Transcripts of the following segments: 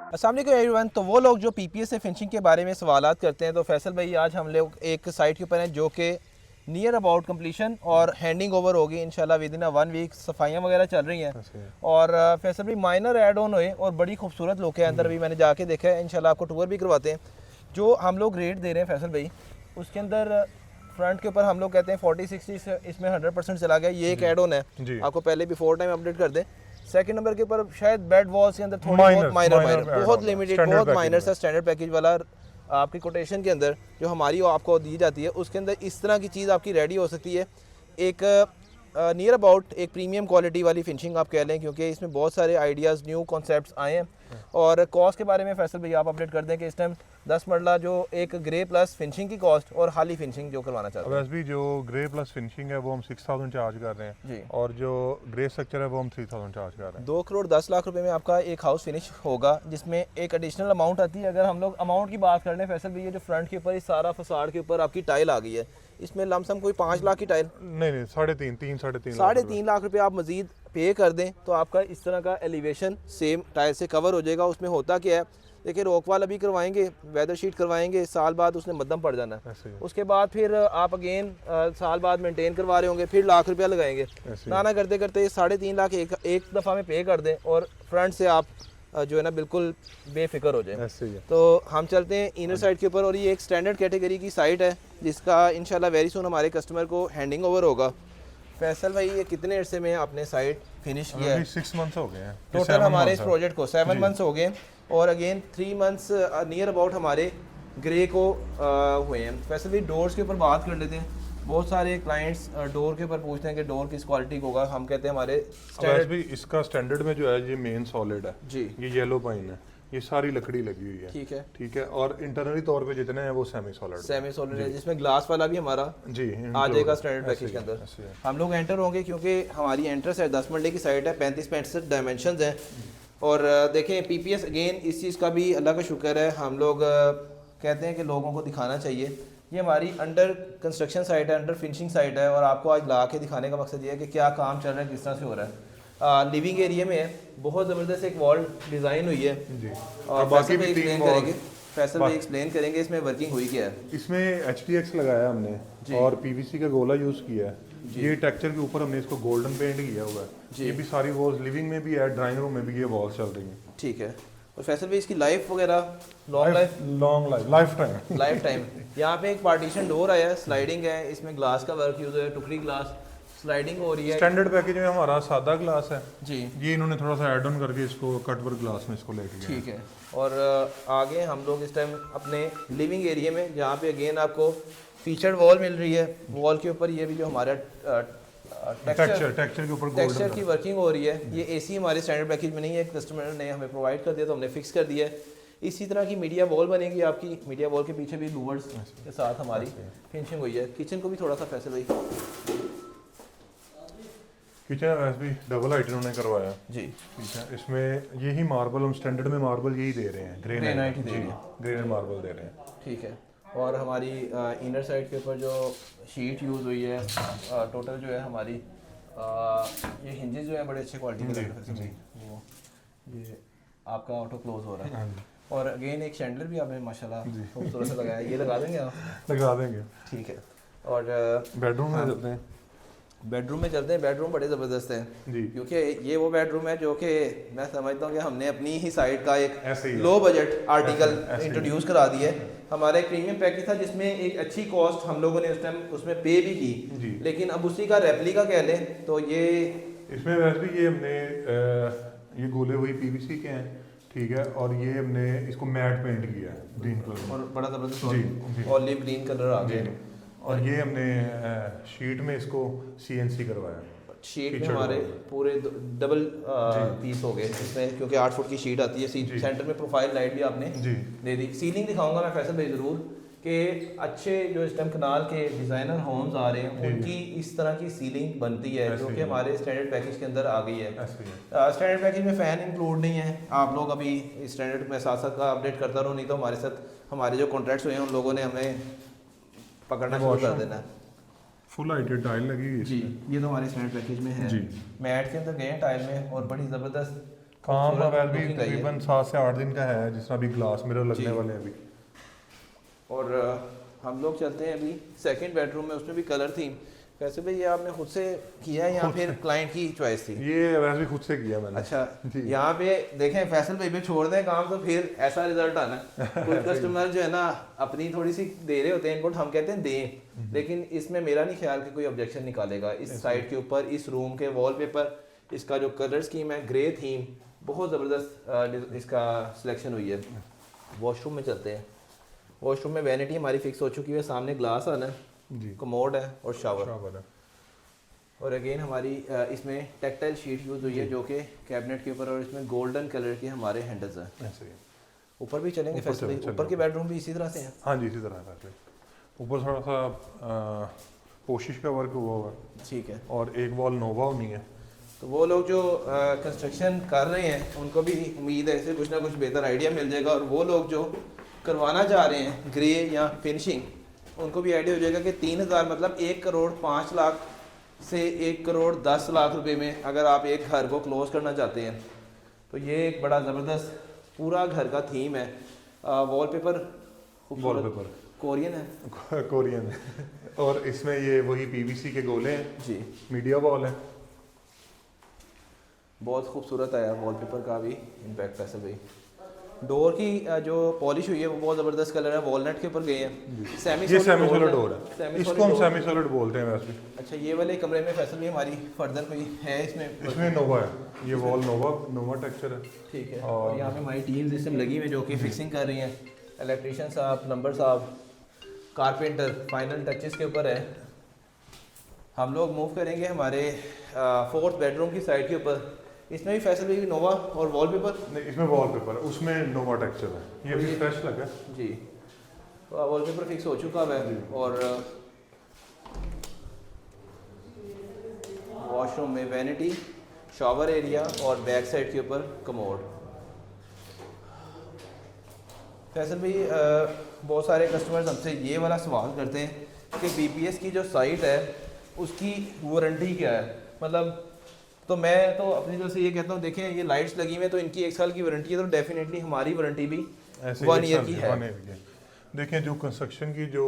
अस्सलाम वालेकुम एवरीवन। तो वो लोग जो पीपीएस से फिनिशिंग के बारे में सवालात करते हैं, तो फैसल भाई आज हम लोग एक साइट के ऊपर हैं जो कि नियर अबाउट कंप्लीशन और हैंडिंग ओवर होगी इंशाल्लाह विद इन 1 वीक। सफाइयाँ वगैरह चल रही हैं और फैसल भाई माइनर ऐड ऑन हुए और बड़ी खूबसूरत लुक है अंदर। भी मैंने जाके देखा है, इंशाल्लाह आपको टूर भी करवाते हैं। जो हम लोग रेट दे रहे हैं फैसल भाई, उसके अंदर फ्रंट के ऊपर हम लोग कहते हैं 40-60, इसमें 100% चला गया। ये एक ऐड ऑन है, आपको पहले बिफोर टाइम अपडेट कर दें। सेकंड नंबर के ऊपर शायद बेड वॉल्स के अंदर थोड़ी बहुत माइनर बहुत लिमिटेड बहुत माइनर सा स्टैंडर्ड पैकेज वाला आपकी कोटेशन के अंदर जो हमारी आपको दी जाती है, उसके अंदर इस तरह की चीज़ आपकी रेडी हो सकती है। एक नियर अबाउट एक प्रीमियम क्वालिटी वाली फिनिशिंग आप कह लें, क्योंकि इसमें बहुत सारे आइडियाज़ न्यू कॉन्सेप्ट्स आए हैं। और कॉस्ट के बारे में फैसल भैया आप अपडेट कर दें कि इस टाइम 10 मरला जो एक ग्रे प्लस फिनिशिंग की कॉस्ट और हाली फिनिशिंग जो करवाना चाहते हैं। वैसे भी जो ग्रे प्लस फिनिशिंग है वो हम 6000 चार्ज कर रहे हैं जी, और जो ग्रे स्ट्रक्चर है वो हम 3000 चार्ज कर रहे हैं। 2 करोड़ 10 लाख रुपए में आपका एक हाउस फिनिश होगा, जिसमें एक एडिशनल अमाउंट आती है। अगर हम लोग अमाउंट की बात कर लें फैसल भैया, जो फ्रंट के ऊपर इस सारा फसाड के ऊपर आपकी टाइल आ गई है, इसमें लमसम कोई 5 लाख की टाइल नहीं 3.5 3.5 लाख रुपए आप मजीद पे कर दें तो आपका इस तरह का एलिवेशन सेम टाइल से कवर हो जाएगा। उसमें होता क्या है, देखिए रोक वाल अभी करवाएंगे, वेदर शीट करवाएंगे, साल बाद उसने मध्यम पड़ जाना है। उसके बाद फिर आप अगेन साल बाद मेंटेन करवा रहे होंगे, फिर लाख रुपया लगाएंगे। ना करते करते 3.5 लाख एक दफ़ा में पे कर दें और फ्रंट से आप जो है ना बिल्कुल बेफिक्र हो जाए। तो हम चलते हैं इनर साइड के ऊपर, और ये एक स्टैंडर्ड कैटेगरी की साइट है जिसका इंशाल्लाह वेरी सून हमारे कस्टमर को हैंडिंग ओवर होगा। फैसल भाई, ये कितने अरसे में आपने साइट फिनिश किया है? 6 मंथ्स हो गए हैं टोटल हमारे इस प्रोजेक्ट को 7 मंथ्स हो गए, और अगेन 3 मंथ्स नियर अबाउट हमारे ग्रे को हुए हैं। फैसल भाई, डोर्स के ऊपर बात कर लेते हैं। बहुत सारे क्लाइंट्स डोर के ऊपर पूछते हैं कि डोर किस क्वालिटी का होगा। हम कहते हैं हमारे स्टैंडर्ड भी इसका स्टैंडर्ड में जो है ये मेन सॉलिड है जी, ये येलो पाइन है, ये सारी लकड़ी लगी हुई है। ठीक है और इंटरनली तौर पे जितने हैं वो सेमी सॉलिड है, जिसमें ग्लास वाला भी हमारा जी आ जाएगा स्टैंडर्ड पैकेज के अंदर। हम लोग एंटर होंगे क्योंकि हमारी एंट्रेंस है 10 मरले की साइड है, 35-65 डायमेंशंस हैं। और देखें पीपीएस अगेन इस चीज़ का भी अल्लाह का शुक्र है, हम लोग कहते हैं कि लोगों को दिखाना चाहिए। ये हमारी अंडर कंस्ट्रक्शन साइट है, अंडर फिनिशिंग साइट है, और आपको आज ला के दिखाने का मकसद ये है कि क्या काम चल रहा है, किस तरह से हो रहा है। लिविंग एरिया में है, बहुत ज़बरदस्त एक वॉल डिज़ाइन हुई है जी, और बाकी भी एक्सप्लेन करेंगे। फैसल भाई एक्सप्लेन करेंगे इसमें वर्किंग हुई क्या है। इसमें HDX लगाया हमने और PVC का गोला यूज़ किया है। ये टेक्सचर के ऊपर हमने इसको गोल्डन पेंट किया हुआ है। ये भी सारी वॉल्स लिविंग में भी है, ड्राइंग रूम में भी ये वॉल्स चल रही हैं। ठीक है। और फैसल भाई, इसकी लाइफ वगैरह लाइफ टाइम यहाँ पे एक पार्टीशन डोर आया है, स्लाइडिंग है, इसमें ग्लास का वर्क यूज है, टुकड़ी ग्लास स्लाइडिंग हो रही है। स्टैंडर्ड पैकेज में हमारा सादा ग्लास है जी, ये इन्होंने थोड़ा सा ऐड ऑन करके इसको कट वर्क ग्लास में इसको लेके गए। ठीक है। और आगे हम लोग इस टाइम अपने लिविंग एरिया में, जहाँ पे अगेन आपको फीचर्ड वॉल मिल रही है, वॉल के ऊपर ये भी जो हमारा टेक्सचर के ऊपर टेक्सचर की वर्किंग हो रही है। ये AC हमारे स्टैंडर्ड पैकेज में नहीं है, कस्टमर ने हमें प्रोवाइड कर दिया तो हमने फिक्स कर दिया है। इसी तरह की मीडिया वॉल बनेगी आपकी, मीडिया वॉल के पीछे भी लूवर्स के साथ हमारी फिनिशिंग हुई है। किचन को भी थोड़ा सा फैसल भाई, किचन वैसे भी डबल हाइट इन्होंने करवाया जी। ठीक है, इसमें यही मार्बल हम स्टैंडर्ड में मार्बल यही दे रहे हैं, ग्रेनाइट ग्रेनाइट मार्बल दे रहे हैं। ठीक है। और हमारी इनर साइड के ऊपर जो शीट यूज़ हुई है, टोटल जो है हमारी ये हिंजेस जो है बड़े अच्छे क्वालिटी के हैं। वो ये आपका ऑटो क्लोज हो रहा है, और अगेन एक शैंडलर भी आपने माशाल्लाह खूबसूरत से लगाया है। ये लगा देंगे आप? लगा देंगे। ठीक है। और बेडरूम में चलते हैं। बेडरूम में चलते हैं। बेडरूम बड़े ज़बरदस्त हैं जी, क्योंकि ये वो बेडरूम है जो कि मैं समझता हूँ कि हमने अपनी ही साइड का एक लो बजट आर्टिकल इंट्रोड्यूस करा दिया है। हमारा एक प्रीमियम पैकेज था जिसमें एक अच्छी कॉस्ट हम लोगों ने उस टाइम उसमें पे भी की, लेकिन अब उसी का रेप्लिका कह लें तो ये इसमें वैसे भी ये हमने ये गोले हुई PVC के हैं ठीक है, और ये हमने इसको मैट पेंट किया है ग्रीन कलर और बड़ा ज़बरदस्त ऑलिव ग्रीन कलर आ गया। और ये हमने शीट में इसको CNC करवाया। शीट में हमारे पूरे डबल पीस हो गए इसमें, क्योंकि 8 फुट की शीट आती है। सेंटर में प्रोफाइल लाइट भी आपने दे दी। सीलिंग दिखाऊंगा मैं फैसल भाई ज़रूर कि अच्छे जो इस टाइम कनाल के डिज़ाइनर होम्स आ रहे हैं उनकी इस तरह की सीलिंग बनती है, जो कि हमारे स्टैंडर्ड पैकेज के अंदर आ गई है। स्टैंडर्ड पैकेज में फ़ैन इंक्लूड नहीं है। आप लोग अभी स्टैंडर्ड में साथ साथ का अपडेट करता रहो, नहीं तो हमारे साथ हमारे जो कॉन्ट्रैक्ट्स हुए हैं उन लोगों ने हमें पकड़ना शुरू कर देना। फुल हाइटेड टाइल लगी हुई जी, ये तो हमारे स्टैंडर्ड पैकेज में है जी। मैट के अंदर गए टाइल में, और बड़ी ज़बरदस्त काम खूबसूरत अब भी looking आई है। तकरीबन 7 से 8 दिन का है, जिस तरह अभी ग्लास मिरर लगने वाले हैं अभी। और हम लोग चलते हैं अभी सेकंड बेडरूम में, उसमें भी कलर थी। वैसे भाई ये आपने खुद से किया है या फिर क्लाइंट की चॉइस थी? ये वैसे भी खुद से किया मैंने। अच्छा, जी। यहाँ पे देखें फैसल भाई पे छोड़ दें काम तो फिर ऐसा रिजल्ट आना है। कोई कस्टमर जो है ना अपनी थोड़ी सी दे रहे होते हैं इनपुट, हम कहते हैं दें, लेकिन इसमें मेरा नहीं ख्याल कि कोई ऑब्जेक्शन निकालेगा। इस साइड के ऊपर इस रूम के वॉलपेपर, इसका जो कलर स्कीम है ग्रे थीम, बहुत ज़बरदस्त इसका सिलेक्शन हुई है। वॉशरूम में चलते हैं। वॉशरूम में वैनिटी हमारी फिक्स हो चुकी है, सामने ग्लास आना है जी, कमोड है और शावर। शावर है। और अगेन हमारी इसमें टेक्टाइल शीट यूज़ हुई है जो कि कैबिनेट के ऊपर, और इसमें गोल्डन कलर के हमारे हैंडल्स हैं। ऐसे ही। ऊपर भी चलेंगे ऊपर फैसले, चलें, ऊपर के बेडरूम भी इसी तरह से हैं। हाँ जी, इसी तरह है वैसे। ऊपर थोड़ा सा कोशिश का वर्क हुआ हुआ है, ठीक है। और एक वॉल नोवा होनी है। तो वो लोग जो कंस्ट्रक्शन कर रहे हैं उनको भी उम्मीद है इससे कुछ ना कुछ बेहतर आइडिया मिल जाएगा, और वो लोग जो करवाना चाह रहे हैं ग्रे या फिनिशिंग, उनको भी आइडिया हो जाएगा कि 3000 मतलब 1 करोड़ 5 लाख से 1 करोड़ 10 लाख रुपए में अगर आप एक घर को क्लोज करना चाहते हैं तो ये एक बड़ा ज़बरदस्त पूरा घर का थीम है। वॉलपेपर वॉलपेपर कोरियन है, कोरियन है, और इसमें ये वही पीवीसी के गोले हैं जी, मीडिया वॉल है। बहुत खूबसूरत आया वॉलपेपर का भी इम्पैक्ट ऐसे भाई। डोर की जो पॉलिश हुई है वो बहुत ज़बरदस्त कलर है, वॉलनट के ऊपर गए हैं। ये सेमी सोलिड डोर है, Semi इसको solid हम door। सेमी सोलिड बोलते हैं वैसे। अच्छा, ये वाले कमरे में फैसल भी हमारी फर्दर कोई है इसमें? इसमें नोवा है, ये वॉल नोवा टेक्सचर है। ठीक है। और और यहाँ पे हमारी टीम सिस्टम लगी हुई है जो कि फिक्सिंग कर रही हैं। इलेक्ट्रीशियन साहब, प्लम्बर साहब, कारपेंटर फाइनल टचेस के ऊपर है। हम लोग मूव करेंगे हमारे 4th बेडरूम की साइड के ऊपर। इसमें भी फैसल भी नोवा और वॉलपेपर नहीं, इसमें वॉलपेपर है, उसमें नोवा टेक्सचर है, ये भी फ्रेश लगा जी। तो वॉलपेपर फिक्स हो चुका है। और वॉशरूम में वैनिटी, शावर एरिया और बैक साइड के ऊपर कमोड। फैसल भाई बहुत सारे कस्टमर्स हमसे ये वाला सवाल करते हैं कि बीपीएस की जो साइट है उसकी वारंटी क्या है, मतलब तो मैं तो अपनी तरफ से ये कहता हूँ देखें ये लाइट्स लगी हुई हैं तो इनकी 1 साल की वारंटी है, तो डेफिनेटली हमारी वारंटी भी 1 ईयर की है। देखें जो कंस्ट्रक्शन की जो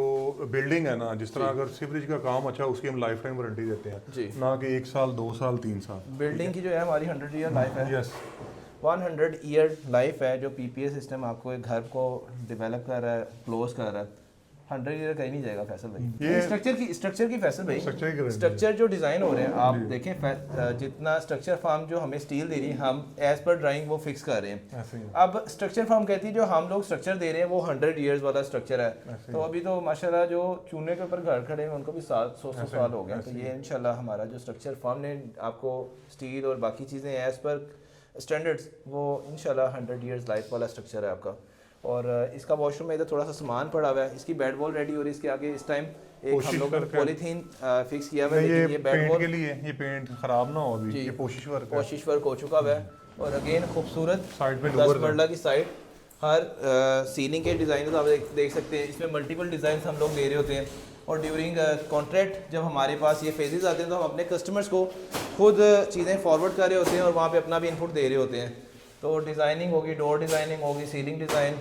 बिल्डिंग है ना, जिस तरह अगर सीवरेज का काम अच्छा है उसकी हम लाइफ टाइम वारंटी देते हैं जी, ना कि 1 साल 2 साल 3 साल। बिल्डिंग की जो है हमारी 100 ईयर लाइफ है। यस, 100 ईयर लाइफ है जो पीपीएस सिस्टम आपको एक घर को डेवलप कर रहा है, क्लोज कर रहा है। 100 ईयर कहीं नहीं जाएगा फैसल भाई। ये स्ट्रक्चर की फैसल भाई, स्ट्रक्चर स्ट्रक्चर जो डिज़ाइन हो रहे हैं आप देखें, जितना स्ट्रक्चर फार्म जो हमें स्टील दे रही है हम एज पर ड्राइंग वो फिक्स कर रहे हैं। ऐसे ही है। अब स्ट्रक्चर फार्म कहती है जो हम लोग स्ट्रक्चर दे रहे हैं वो 100 ईयर्स वाला स्ट्रक्चर है। तो अभी तो माशाल्लाह जो चूने के ऊपर घर खड़े हैं उनको भी 100 साल हो गए। तो ये इंशाल्लाह हमारा जो स्ट्रक्चर फार्म ने आपको स्टील और बाकी चीज़ें एज पर स्टैंडर्ड्स वो इंशाल्लाह 100 ईयर्स लाइफ वाला स्ट्रक्चर है आपका। और इसका वॉशरूम में इधर थोड़ा सा सामान पड़ा हुआ है, इसकी बेड वॉल रेडी हो रही है। इसके आगे इस टाइम एक हम लोग पॉलीथीन फिक्स किया हुआ है, लेकिन ये बेड वॉल के लिए ये पेंट खराब ना हो अभी, ये कोशिश वर्क हो चुका हुआ है। और अगेन खूबसूरत साइड पे 10 मरला की साइड, हर सीलिंग के डिज़ाइन आप देख सकते हैं। इसमें मल्टीपल डिज़ाइन हम लोग दे रहे होते हैं, और ड्यूरिंग कॉन्ट्रैक्ट जब हमारे पास ये फेजेस आते हैं तो हम अपने कस्टमर्स को खुद चीज़ें फॉरवर्ड कर रहे होते हैं और वहाँ पे अपना भी इनपुट दे रहे होते हैं। तो डिज़ाइनिंग होगी, डोर डिज़ाइनिंग होगी, सीलिंग डिज़ाइन,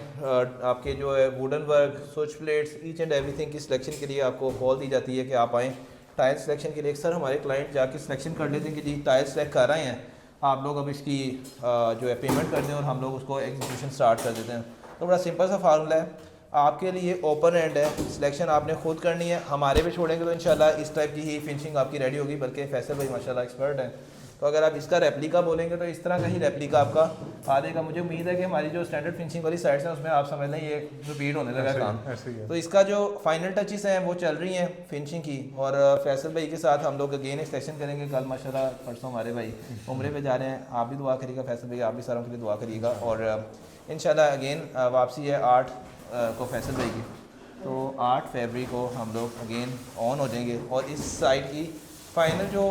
आपके जो है wooden work, switch plates, each and everything की सिलेक्शन के लिए आपको कॉल दी जाती है कि आप आएँ टाइल सिलेक्शन के लिए। अक्सर हमारे क्लाइंट जाके सिलेक्शन कर लेते हैं कि जी टाइल सिलेक्ट कर रहे हैं, आप लोग अब इसकी जो है पेमेंट कर दें और हम लोग उसको एग्जीक्यूशन स्टार्ट कर देते हैं। तो बड़ा सिंपल सा फार्मूला है, आपके लिए ओपन एंड है, सिलेक्शन आपने खुद करनी है। हमारे पे छोड़ेंगे तो इंशाल्लाह इस टाइप की ही फिनिशिंग आपकी रेडी होगी। बल्कि फैसल भाई माशाल्लाह एक्सपर्ट हैं, तो अगर आप इसका रेप्लिका बोलेंगे तो इस तरह का ही रेप्लिका आपका आ जाएगा। मुझे उम्मीद है कि हमारी जो स्टैंडर्ड फिनिशिंग वाली साइड्स हैं उसमें आप समझ लें ये रिपीट होने लगा काम। तो इसका जो फाइनल टचेस हैं वो चल रही हैं फिनिशिंग की। और फैसल भाई के साथ हम लोग अगेन एक्सटेंशन करेंगे कल माशाल्लाह। परसों हमारे भाई उम्रे पे जा रहे हैं, आप भी दुआ करिएगा फैसल भाई, आप भी सारों के लिए दुआ करिएगा। और इंशाल्लाह अगेन वापसी है 8 को फैसल भाई की, तो 8 फरवरी को हम लोग अगेन ऑन हो जाएंगे। और इस साइड की फाइनल जो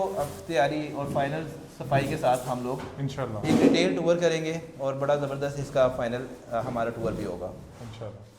तैयारी और फाइनल सफाई के साथ हम लोग इंशाल्लाह एक डिटेल टूर करेंगे और बड़ा ज़बरदस्त इसका फाइनल हमारा टूर भी होगा इंशाल्लाह।